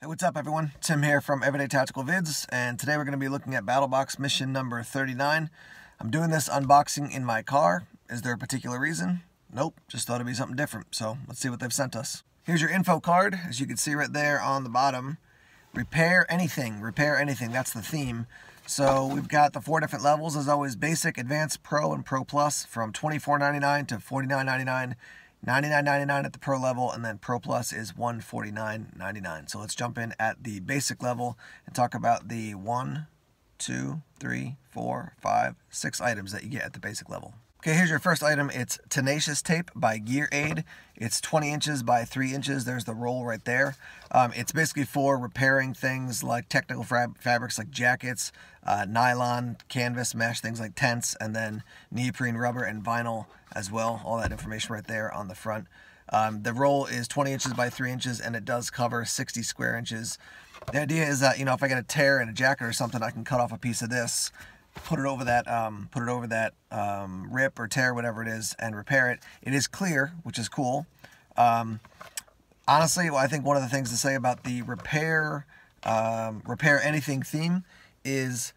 Hey, what's up everyone? Tim here from Everyday Tactical Vids, and today we're going to be looking at Battlbox Mission number 39. I'm doing this unboxing in my car. Is there a particular reason? Nope, just thought it'd be something different, so let's see what they've sent us. Here's your info card, as you can see right there on the bottom. Repair anything, that's the theme. So we've got the 4 different levels, as always: Basic, Advanced, Pro, and Pro Plus, from $24.99 to $49.99. $99.99 at the Pro level, and then Pro Plus is $149.99. So let's jump in at the basic level and talk about the 1, 2, 3, 4, 5, 6 items that you get at the basic level. Okay, here's your first item. It's Tenacious Tape by Gear Aid. It's 20 inches by 3 inches. There's the roll right there. It's basically for repairing things like technical fabrics like jackets, nylon, canvas, mesh, things like tents, and then neoprene, rubber, and vinyl as well. All that information right there on the front. The roll is 20 inches by 3 inches, and it does cover 60 square inches. The idea is that, if I get a tear in a jacket or something, I can cut off a piece of this, put it over that rip or tear, whatever it is, and repair it. It is clear, which is cool. Honestly, I think one of the things to say about the repair anything theme is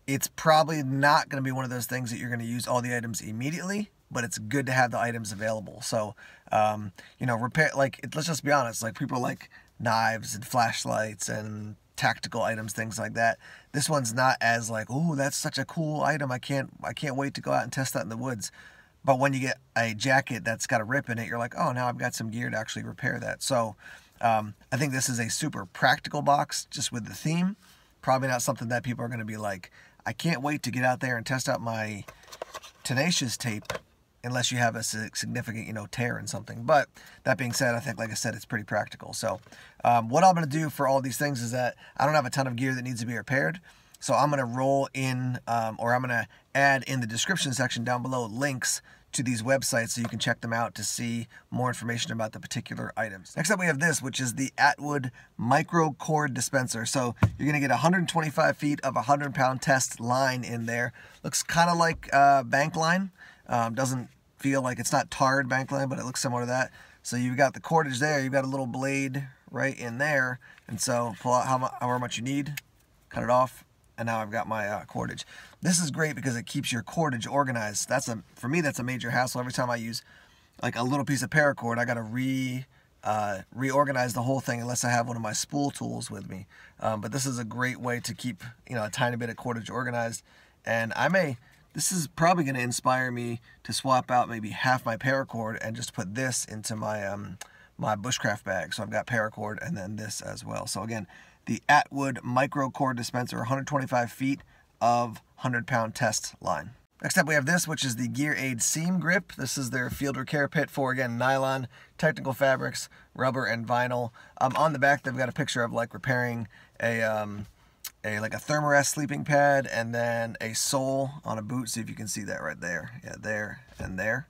it's probably not going to be one of those things that you're going to use all the items immediately, but it's good to have the items available. So, repair, let's just be honest, people like knives and flashlights and tactical items, things like that. This one's not as oh, that's such a cool item, I can't wait to go out and test that in the woods. But when you get a jacket that's got a rip in it, you're like, oh, now I've got some gear to actually repair that. So I think this is a super practical box just with the theme. Probably not something that people are going to be like, I can't wait to get out there and test out my Tenacious Tape, unless you have a significant, tear in something. But that being said, I think, like I said, it's pretty practical. So what I'm going to do for all these things is that I don't have a ton of gear that needs to be repaired. So I'm going to roll in, or I'm going to add in the description section down below links to these websites so you can check them out to see more information about the particular items. Next up we have this, which is the Atwood micro cord dispenser. So you're going to get 125 feet of 100-pound test line in there. Looks kind of like bank line. Doesn't feel like, it's not tarred bank line, but it looks similar to that. So you've got the cordage there, you've got a little blade right in there, and so pull out however much you need, cut it off, and now I've got my cordage. This is great because it keeps your cordage organized. For me, that's a major hassle. Every time I use a little piece of paracord, I got to reorganize the whole thing unless I have one of my spool tools with me. But this is a great way to keep a tiny bit of cordage organized. And this is probably going to inspire me to swap out maybe half my paracord and just put this into my my bushcraft bag. So I've got paracord and then this as well. So again, the Atwood micro cord dispenser, 125 feet of 100-pound test line. Next up we have this, which is the Gear Aid seam grip. This is their field repair kit for, again, nylon, technical fabrics, rubber, and vinyl. On the back they've got a picture of repairing a thermarest sleeping pad and then a sole on a boot. See if you can see that right there. Yeah, there and there.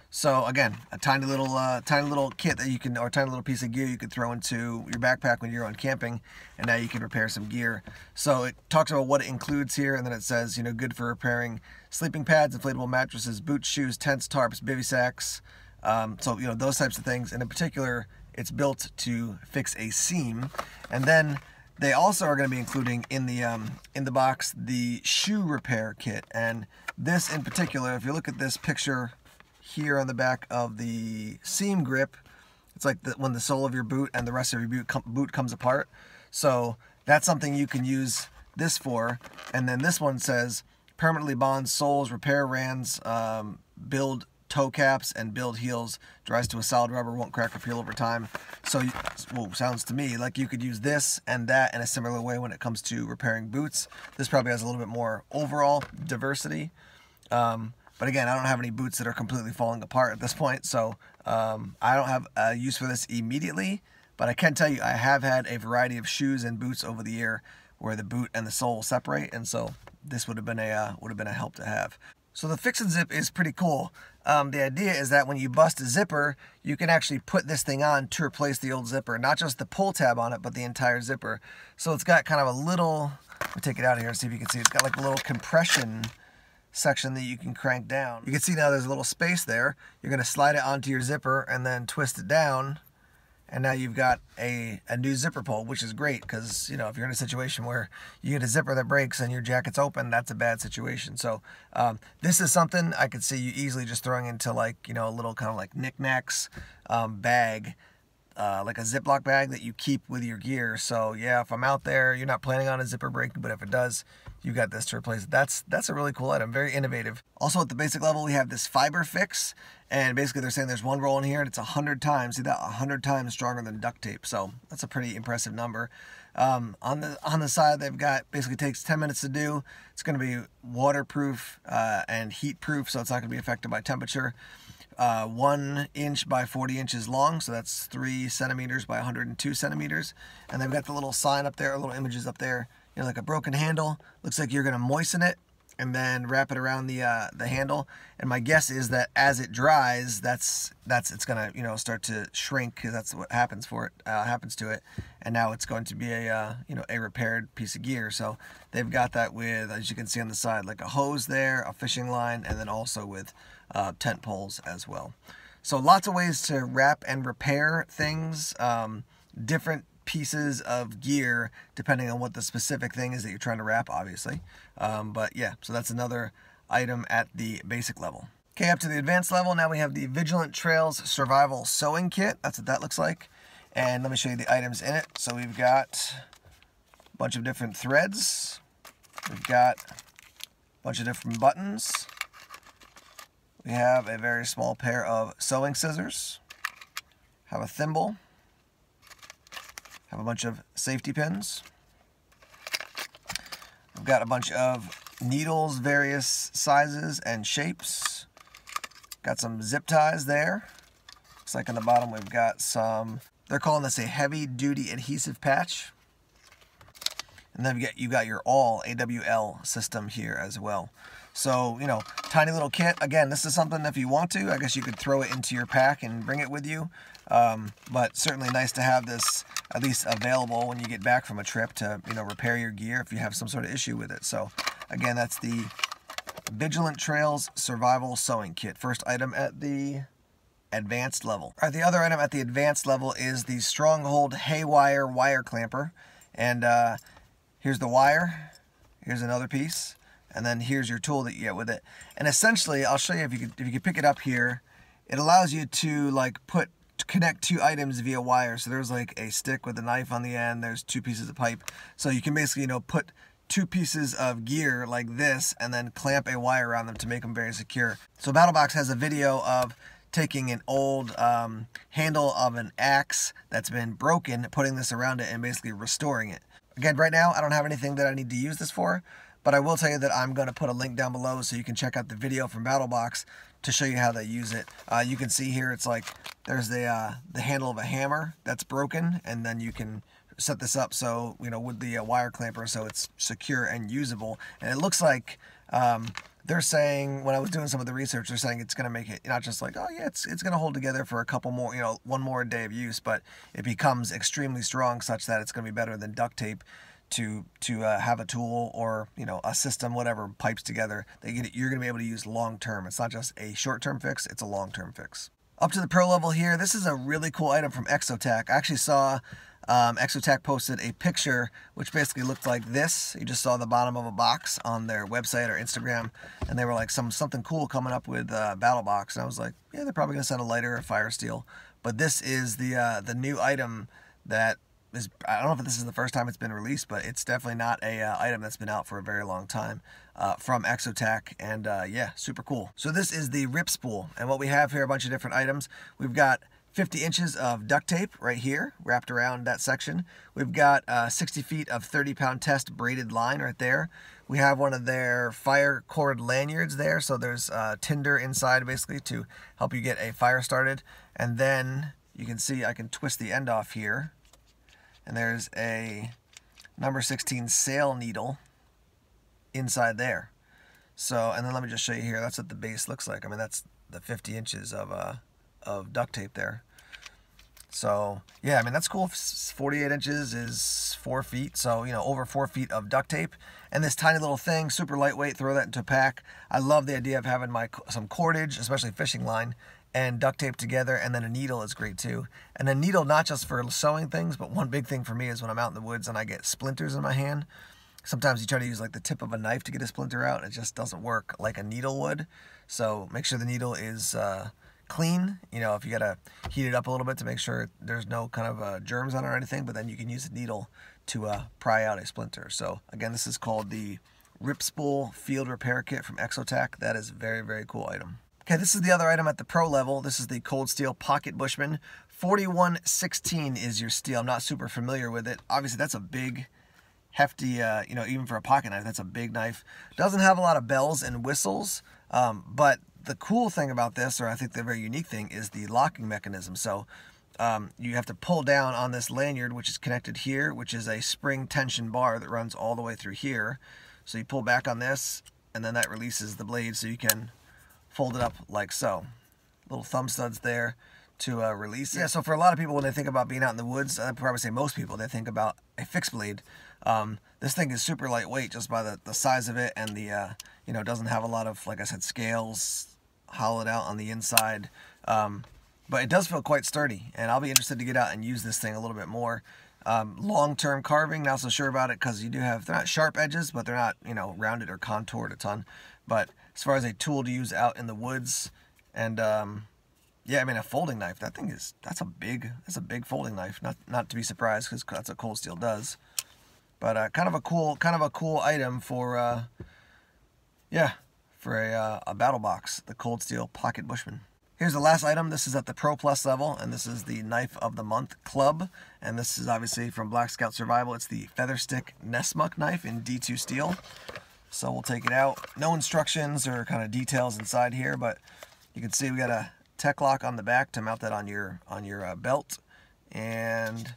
So again, a tiny little kit that you can, or a tiny little piece of gear you could throw into your backpack when you're on camping, and now you can repair some gear. So it talks about what it includes here, and then it says, good for repairing sleeping pads, inflatable mattresses, boots, shoes, tents, tarps, bivy sacks. So those types of things. And in particular, it's built to fix a seam. And then they also are going to be including in the box the shoe repair kit. And this in particular, if you look at this picture here on the back of the seam grip, it's like when the sole of your boot and the rest of your boot comes apart. So that's something you can use this for. And then this one says permanently bond soles, repair rands, build toe caps, and build heels. Dries to a solid rubber, won't crack or peel over time. So, sounds to me like you could use this and that in a similar way when it comes to repairing boots. This probably has a little bit more overall diversity. But again, I don't have any boots that are completely falling apart at this point, so I don't have a use for this immediately. But I can tell you I have had a variety of shoes and boots over the year where the boot and the sole separate, and so this would have been a help to have. So the fix and zip is pretty cool. The idea is that when you bust a zipper, you can actually put this thing on to replace the old zipper, not just the pull tab on it, but the entire zipper. So it's got kind of a little, let me take it out of here and see if you can see, it's got a little compression section that you can crank down. You can see now there's a little space there. You're going to slide it onto your zipper and then twist it down, And now you've got a new zipper pull, which is great because, you know, if you're in a situation where you get a zipper that breaks and your jacket's open, that's a bad situation. So this is something I could see you easily just throwing into, like, you know, a little kind of like knickknacks bag, like a Ziploc bag that you keep with your gear. So yeah, if I'm out there, you're not planning on a zipper breaking, but if it does, you got this to replace it. That's a really cool item, very innovative. Also at the basic level, we have this fiber fix, and basically they're saying there's one roll in here and it's 100 times, see that, 100 times stronger than duct tape. So that's a pretty impressive number. On the side, they've got, basically takes 10 minutes to do. It's going to be waterproof and heat proof, so it's not going to be affected by temperature. 1 inch by 40 inches long, so that's 3 centimeters by 102 centimeters. And they've got the little sign up there, little images up there, you know, like a broken handle. Looks like you're going to moisten it and then wrap it around the handle. And my guess is that as it dries, it's going to, you know, start to shrink, because that's what happens to it. And now it's going to be a you know, a repaired piece of gear. So they've got that with, as you can see on the side, like a hose there, a fishing line, and then also with tent poles as well. So lots of ways to wrap and repair things, different pieces of gear depending on what the specific thing is that you're trying to wrap, obviously. But yeah, so that's another item at the basic level. Okay, up to the advanced level, now we have the Vigilant Trails Survival Sewing Kit. That's what that looks like. And let me show you the items in it. So we've got a bunch of different threads. We've got a bunch of different buttons. We have a very small pair of sewing scissors. Have a thimble. Have a bunch of safety pins. We've got a bunch of needles, various sizes and shapes. Got some zip ties there. Looks like on the bottom we've got some, they're calling this a heavy duty adhesive patch. And then you got your all AWL system here as well. So, you know, tiny little kit. Again, this is something, if you want to, I guess you could throw it into your pack and bring it with you. But certainly nice to have this at least available when you get back from a trip to, you know, repair your gear if you have some sort of issue with it. So again, that's the Vigilant Trails Survival Sewing Kit. First item at the advanced level. All right, the other item at the advanced level is the Stronghold Haywire wire clamper. And here's the wire. Here's another piece. And then here's your tool that you get with it. And essentially, I'll show you if you could pick it up here. It allows you to like connect 2 items via wire. So there's like a stick with a knife on the end. There's 2 pieces of pipe. So you can basically, you know, put 2 pieces of gear like this and then clamp a wire around them to make them very secure. So Battlbox has a video of taking an old handle of an axe that's been broken, putting this around it and basically restoring it. Again, right now I don't have anything that I need to use this for, but I will tell you that I'm going to put a link down below so you can check out the video from Battlbox to show you how they use it. You can see here it's like there's the handle of a hammer that's broken, and then you can set this up so, you know, with the wire clamper so it's secure and usable. And it looks like they're saying, when I was doing some of the research, they're saying it's going to make it not just like, oh yeah, it's going to hold together for a couple more, you know, 1 more day of use, but it becomes extremely strong such that it's going to be better than duct tape to have a tool or, you know, a system, whatever, pipes together that you're going to be able to use long term. It's not just a short-term fix, it's a long-term fix. Up to the pro level here, this is a really cool item from Exotac. I actually saw Exotac posted a picture which basically looked like this. You just saw the bottom of a box on their website or Instagram, and they were like something cool coming up with Battlbox, and I was like, yeah, they're probably going to send a lighter or fire steel. But this is the new item that is, I don't know if this is the first time it's been released, but it's definitely not a item that's been out for a very long time from Exotac, and yeah, super cool. So this is the rip spool, and what we have here, a bunch of different items. We've got 50 inches of duct tape right here wrapped around that section. We've got 60 feet of 30-pound test braided line right there. We have one of their fire cord lanyards there, so there's tinder inside basically to help you get a fire started. And then you can see I can twist the end off here, and there's a number 16 sail needle inside there. So, and then let me just show you here. That's what the base looks like. I mean, that's the 50 inches of duct tape there. So yeah, I mean, that's cool. 48 inches is 4 feet, so, you know, over 4 feet of duct tape. And this tiny little thing, super lightweight, throw that into a pack. I love the idea of having some cordage, especially fishing line, and duct tape together, and then a needle is great too. And a needle not just for sewing things, but one big thing for me is when I'm out in the woods and I get splinters in my hand. Sometimes you try to use like the tip of a knife to get a splinter out, and it just doesn't work like a needle would. So make sure the needle is clean. You know, if you gotta heat it up a little bit to make sure there's no kind of germs on it or anything, but then you can use a needle to pry out a splinter. So again, this is called the Rip Spool Field Repair Kit from Exotac. That is a very, very cool item. Okay, this is the other item at the pro level. This is the Cold Steel Pocket Bushman. 4116 is your steel. I'm not super familiar with it. Obviously, that's a big, hefty, you know, even for a pocket knife, that's a big knife. Doesn't have a lot of bells and whistles, but the cool thing about this, or I think the very unique thing, is the locking mechanism. So you have to pull down on this lanyard, which is connected here, which is a spring tension bar that runs all the way through here. So you pull back on this, and then that releases the blade, so you can fold it up like so. Little thumb studs there to release it. Yeah, so for a lot of people, when they think about being out in the woods, I'd probably say most people, they think about a fixed blade. This thing is super lightweight just by the size of it, and the you know, doesn't have a lot of, like I said, scales hollowed out on the inside. But it does feel quite sturdy, and I'll be interested to get out and use this thing a little bit more. Long-term carving, not so sure about it, because you do have, they're not sharp edges, but they're not, you know, rounded or contoured a ton. But as far as a tool to use out in the woods, and yeah, I mean, a folding knife, that thing is, that's a big folding knife. Not to be surprised, because that's what Cold Steel does. But kind of a cool item for yeah, for a battle box, the Cold Steel Pocket Bushman. Here's the last item. This is at the Pro Plus level, and this is the Knife of the Month Club. And this is obviously from Black Scout Survival. It's the Feather Stick Nessmuck knife in D2 steel. So we'll take it out. No instructions or kind of details inside here, but you can see we got a tech lock on the back to mount that on your belt. And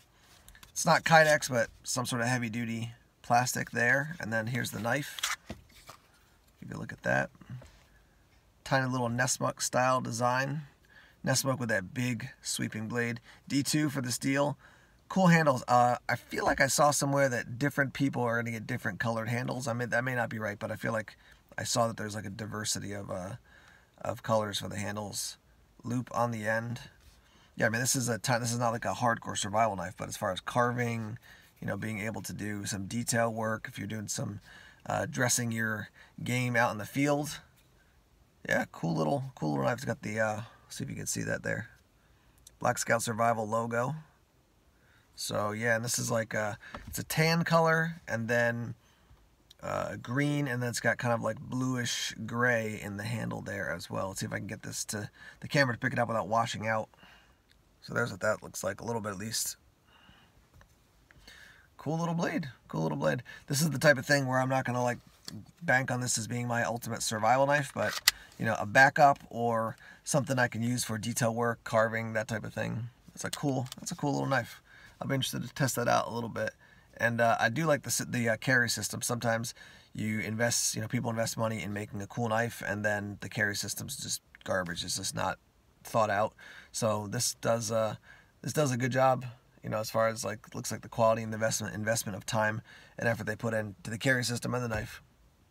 it's not Kydex, but some sort of heavy duty plastic there. And then here's the knife. Give you a look at that. Tiny little Nessmuck style design. Nessmuck with that big sweeping blade. D2 for the steel. Cool handles. I feel like I saw somewhere that different people are going to get different colored handles. I mean, that may not be right, but I feel like I saw that there's like a diversity of colors for the handles. Loop on the end. Yeah, I mean, this is not like a hardcore survival knife, but as far as carving, you know, being able to do some detail work, if you're doing some dressing your game out in the field. Yeah, cool little knife. It's got the, see if you can see that there. Black Scout Survival logo. So yeah, and this is like it's a tan color, and then green, and then it's got kind of like bluish gray in the handle there as well. Let's see if I can get this to the camera to pick it up without washing out. So there's what that looks like, a little bit at least. Cool little blade. Cool little blade. This is the type of thing where I'm not going to like bank on this as being my ultimate survival knife, but you know, a backup or something I can use for detail work, carving, that type of thing. That's a cool little knife. I'll be interested to test that out a little bit. And I do like the carry system. Sometimes you invest, you know, people invest money in making a cool knife, and then the carry system's just garbage. It's just not thought out. So this does a good job, you know, as far as like, looks like the quality and the investment of time and effort they put into the carry system and the knife.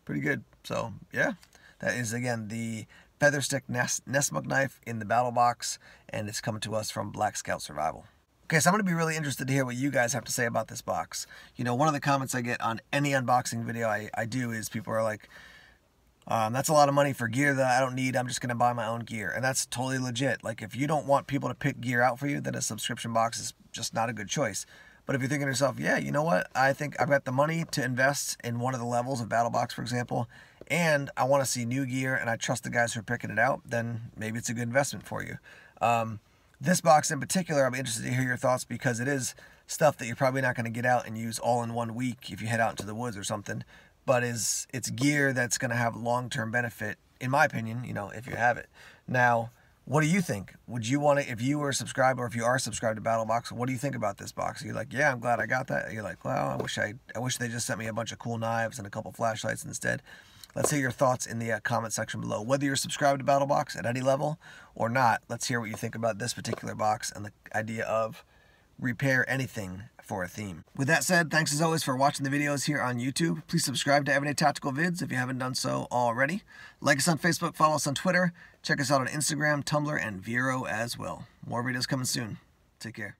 Pretty good. So yeah, that is again the Feather Stick Nessmuck knife in the battle box, and it's coming to us from Black Scout Survival. Okay, so I'm going to be really interested to hear what you guys have to say about this box. You know, one of the comments I get on any unboxing video I do is people are like, that's a lot of money for gear that I don't need. I'm just going to buy my own gear. And that's totally legit. Like, if you don't want people to pick gear out for you, then a subscription box is just not a good choice. But if you're thinking to yourself, yeah, you know what? I think I've got the money to invest in one of the levels of Battlebox, for example, and I want to see new gear, and I trust the guys who are picking it out, then maybe it's a good investment for you. This box in particular, I'm interested to hear your thoughts, because it is stuff that you're probably not going to get out and use all in 1 week if you head out into the woods or something, but it's gear that's going to have long-term benefit, in my opinion, you know, if you have it. Now, what do you think? Would you want to, if you were subscribed, or if you are subscribed to Battlebox, what do you think about this box? You're like, yeah, I'm glad I got that. You're like, well, I wish they just sent me a bunch of cool knives and a couple flashlights instead. Let's hear your thoughts in the comment section below. Whether you're subscribed to Battlebox at any level or not, let's hear what you think about this particular box and the idea of repair anything for a theme. With that said, thanks as always for watching the videos here on YouTube. Please subscribe to Everyday Tactical Vids if you haven't done so already. Like us on Facebook, follow us on Twitter, Check us out on Instagram, Tumblr, and Vero as well. More videos coming soon. Take care.